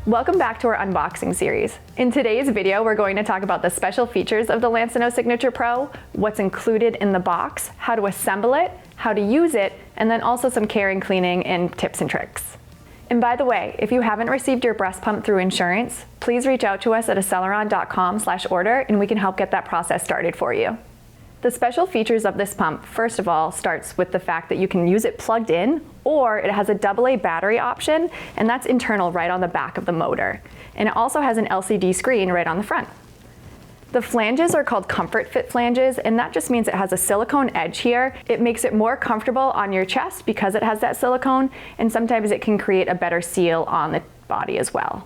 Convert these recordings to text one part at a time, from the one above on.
Welcome back to our unboxing series. In today's video, we're going to talk about the special features of the Lansinoh Signature Pro, what's included in the box, how to assemble it, how to use it, and then also some care and cleaning and tips and tricks. And by the way, if you haven't received your breast pump through insurance, please reach out to us at aceleron.com/order and we can help get that process started for you. The special features of this pump, first of all, starts with the fact that you can use it plugged in, or it has a AA battery option, and that's internal right on the back of the motor. And it also has an LCD screen right on the front. The flanges are called ComfortFit flanges, and that just means it has a silicone edge here. It makes it more comfortable on your chest because it has that silicone, and sometimes it can create a better seal on the body as well.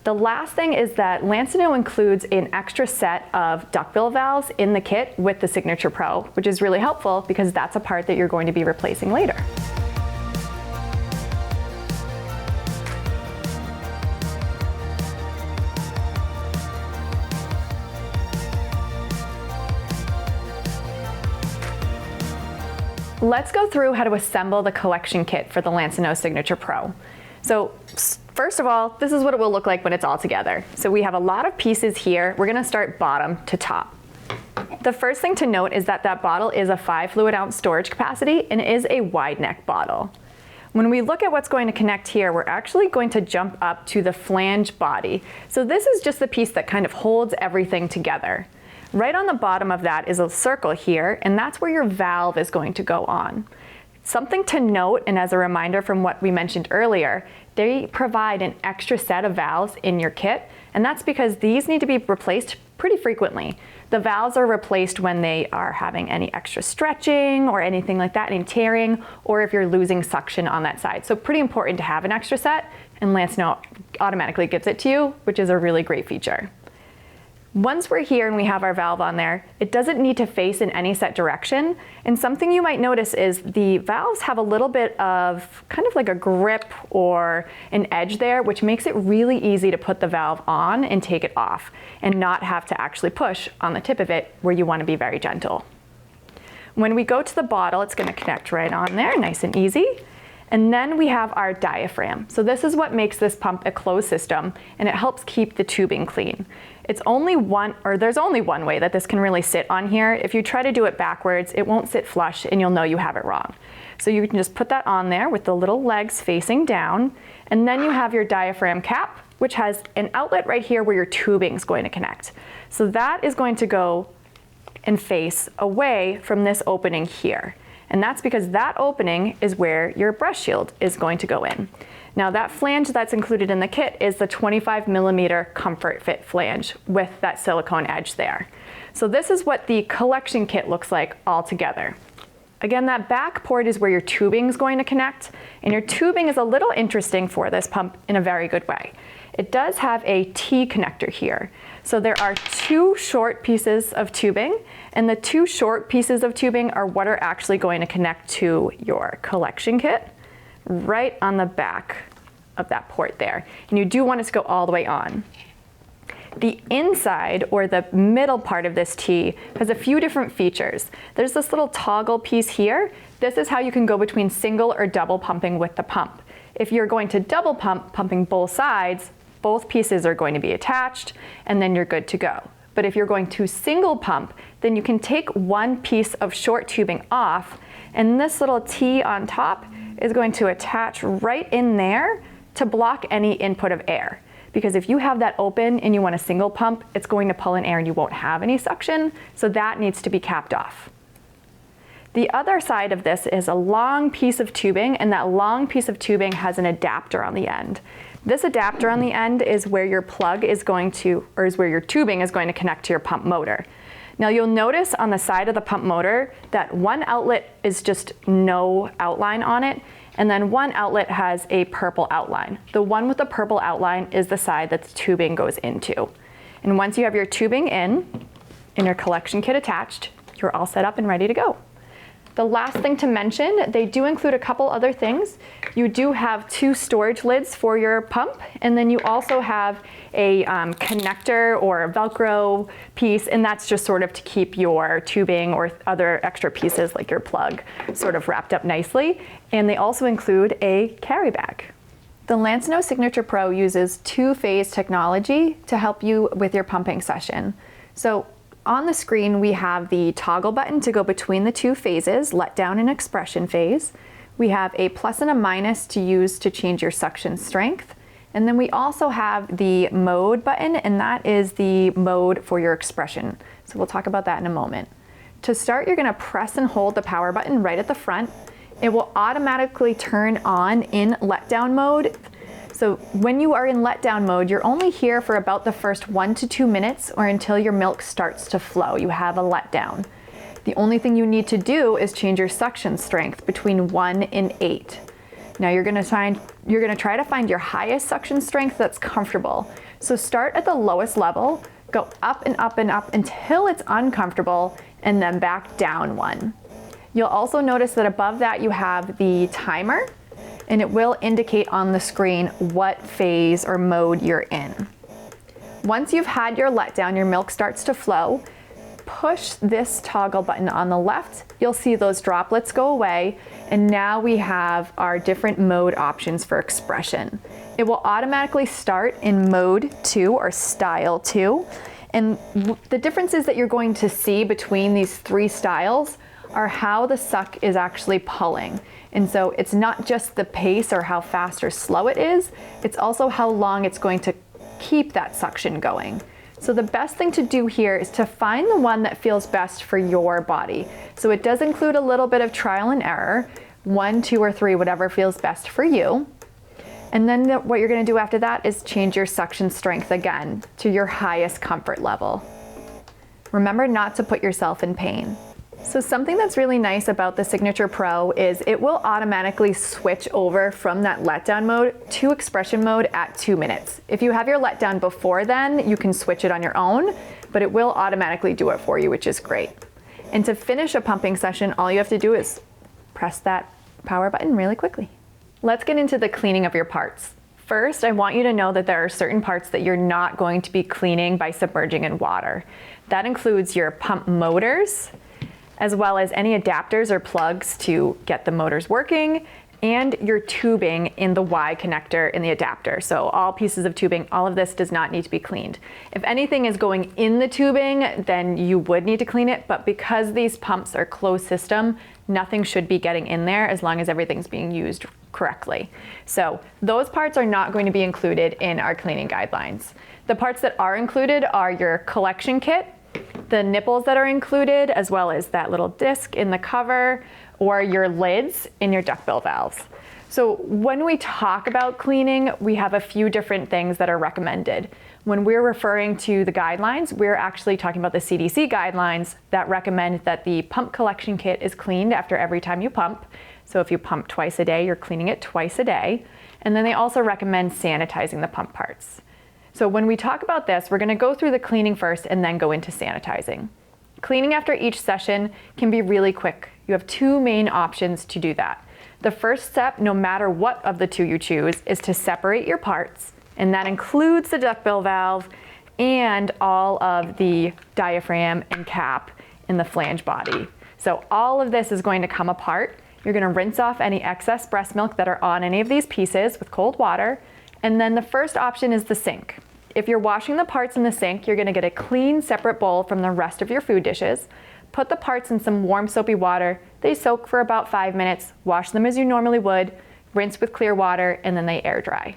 The last thing is that Lansinoh includes an extra set of duckbill valves in the kit with the Signature Pro, which is really helpful because that's a part that you're going to be replacing later. Let's go through how to assemble the collection kit for the Lansinoh Signature Pro. So first of all, this is what it will look like when it's all together. So we have a lot of pieces here. We're gonna start bottom to top. The first thing to note is that that bottle is a 5 fluid ounce storage capacity and is a wide neck bottle. When we look at what's going to connect here, we're actually going to jump up to the flange body. So this is just the piece that kind of holds everything together. Right on the bottom of that is a circle here, and that's where your valve is going to go on. Something to note, and as a reminder from what we mentioned earlier, they provide an extra set of valves in your kit, and that's because these need to be replaced pretty frequently. The valves are replaced when they are having any extra stretching or anything like that, any tearing, or if you're losing suction on that side. So pretty important to have an extra set, and Lansinoh automatically gives it to you, which is a really great feature. Once we're here and we have our valve on there, it doesn't need to face in any set direction. And something you might notice is the valves have a little bit of kind of like a grip or an edge there, which makes it really easy to put the valve on and take it off and not have to actually push on the tip of it where you want to be very gentle. When we go to the bottle, it's going to connect right on there, nice and easy. And then we have our diaphragm. So this is what makes this pump a closed system, and it helps keep the tubing clean. There's only one way that this can really sit on here. If you try to do it backwards, it won't sit flush and you'll know you have it wrong. So you can just put that on there with the little legs facing down, and then you have your diaphragm cap, which has an outlet right here where your tubing is going to connect. So that is going to go and face away from this opening here. And that's because that opening is where your breast shield is going to go in. Now that flange that's included in the kit is the 25mm ComfortFit flange with that silicone edge there. So this is what the collection kit looks like all together. Again, that back port is where your tubing is going to connect, and your tubing is a little interesting for this pump in a very good way. It does have a T connector here. So there are 2 short pieces of tubing, and the 2 short pieces of tubing are what are actually going to connect to your collection kit right on the back of that port there. And you do want it to go all the way on. The inside, or the middle part of this T, has a few different features. There's this little toggle piece here. This is how you can go between single or double pumping with the pump. If you're going to double pump, pumping both sides, both pieces are going to be attached, and then you're good to go. But if you're going to single pump, then you can take one piece of short tubing off, and this little T on top is going to attach right in there to block any input of air. Because if you have that open and you want a single pump, it's going to pull in air and you won't have any suction, so that needs to be capped off. The other side of this is a long piece of tubing, and that long piece of tubing has an adapter on the end. This adapter on the end is where your plug is going to, or is where your tubing is going to connect to your pump motor. Now you'll notice on the side of the pump motor that one outlet is just no outline on it, and then one outlet has a purple outline. The one with the purple outline is the side that the tubing goes into. And once you have your tubing in and your collection kit attached, you're all set up and ready to go. The last thing to mention, they do include a couple other things. You do have 2 storage lids for your pump, and then you also have a connector or a Velcro piece, and that's just sort of to keep your tubing or other extra pieces like your plug sort of wrapped up nicely. And they also include a carry bag. The Lansinoh Signature Pro uses two-phase technology to help you with your pumping session. So on the screen, we have the toggle button to go between the two phases, let down and expression phase. We have a plus and a minus to use to change your suction strength. And then we also have the mode button, and that is the mode for your expression. So we'll talk about that in a moment. To start, you're gonna press and hold the power button right at the front. It will automatically turn on in letdown mode. So when you are in letdown mode, you're only here for about the first 1 to 2 minutes or until your milk starts to flow. You have a letdown. The only thing you need to do is change your suction strength between 1 and 8. Now you're gonna try to find your highest suction strength that's comfortable. So start at the lowest level, go up and up and up until it's uncomfortable, and then back down 1. You'll also notice that above that you have the timer, and it will indicate on the screen what phase or mode you're in. Once you've had your letdown, your milk starts to flow, push this toggle button on the left, you'll see those droplets go away, and now we have our different mode options for expression. It will automatically start in mode 2 or style 2, and the differences that you're going to see between these three styles are how the suck is actually pulling. And so it's not just the pace or how fast or slow it is, it's also how long it's going to keep that suction going. So the best thing to do here is to find the one that feels best for your body. So it does include a little bit of trial and error, 1, 2, or 3, whatever feels best for you. And then what you're gonna do after that is change your suction strength again to your highest comfort level. Remember not to put yourself in pain. So something that's really nice about the Signature Pro is it will automatically switch over from that letdown mode to expression mode at 2 minutes. If you have your letdown before then, you can switch it on your own, but it will automatically do it for you, which is great. And to finish a pumping session, all you have to do is press that power button really quickly. Let's get into the cleaning of your parts. First, I want you to know that there are certain parts that you're not going to be cleaning by submerging in water. That includes your pump motors, as well as any adapters or plugs to get the motors working, and your tubing in the Y connector in the adapter. So all pieces of tubing, all of this does not need to be cleaned. If anything is going in the tubing, then you would need to clean it, but because these pumps are closed system, nothing should be getting in there as long as everything's being used correctly. So those parts are not going to be included in our cleaning guidelines. The parts that are included are your collection kit, the nipples that are included, as well as that little disc in the cover, or your lids in your duckbill valves. So when we talk about cleaning, we have a few different things that are recommended. When we're referring to the guidelines, we're actually talking about the CDC guidelines that recommend that the pump collection kit is cleaned after every time you pump. So if you pump twice a day, you're cleaning it twice a day. And then they also recommend sanitizing the pump parts. So when we talk about this, we're gonna go through the cleaning first and then go into sanitizing. Cleaning after each session can be really quick. You have two main options to do that. The first step, no matter what of the two you choose, is to separate your parts, and that includes the duckbill valve and all of the diaphragm and cap in the flange body. So all of this is going to come apart. You're gonna rinse off any excess breast milk that are on any of these pieces with cold water, and then the first option is the sink. If you're washing the parts in the sink, you're gonna get a clean, separate bowl from the rest of your food dishes. Put the parts in some warm, soapy water. They soak for about 5 minutes. Wash them as you normally would, rinse with clear water, and then they air dry.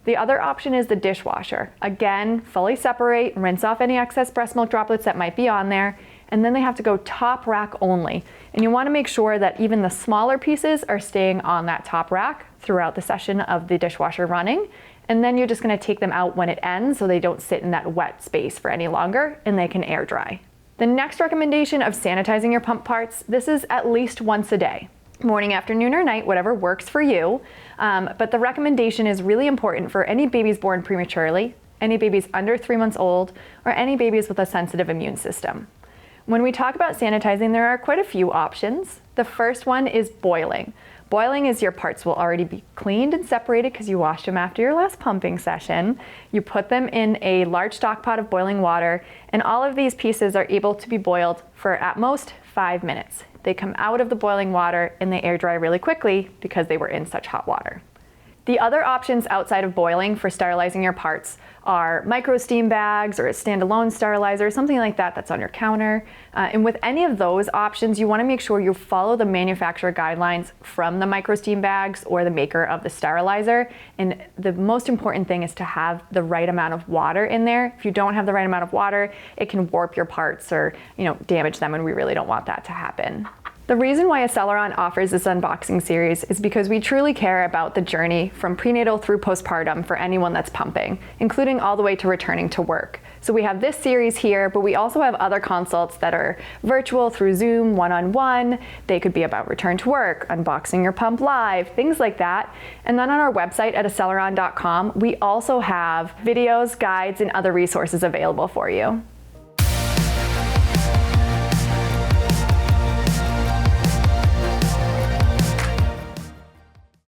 The other option is the dishwasher. Again, fully separate, rinse off any excess breast milk droplets that might be on there, and then they have to go top rack only. And you wanna make sure that even the smaller pieces are staying on that top rack throughout the session of the dishwasher running. And then you're just gonna take them out when it ends so they don't sit in that wet space for any longer and they can air dry. The next recommendation of sanitizing your pump parts, this is at least once a day. Morning, afternoon, or night, whatever works for you. But the recommendation is really important for any babies born prematurely, any babies under 3 months old, or any babies with a sensitive immune system. When we talk about sanitizing, there are quite a few options. The first one is boiling. Boiling is your parts will already be cleaned and separated because you washed them after your last pumping session. You put them in a large stock pot of boiling water, and all of these pieces are able to be boiled for at most 5 minutes. They come out of the boiling water and they air dry really quickly because they were in such hot water. The other options outside of boiling for sterilizing your parts are micro steam bags or a standalone sterilizer, something like that that's on your counter. And with any of those options, you want to make sure you follow the manufacturer guidelines from the micro steam bags or the maker of the sterilizer. And the most important thing is to have the right amount of water in there. If you don't have the right amount of water, it can warp your parts or damage them, and we really don't want that to happen. The reason why Acceleron offers this unboxing series is because we truly care about the journey from prenatal through postpartum for anyone that's pumping, including all the way to returning to work. So we have this series here, but we also have other consults that are virtual through Zoom, one-on-one. They could be about return to work, unboxing your pump live, things like that. And then on our website at Acceleron.com, we also have videos, guides, and other resources available for you.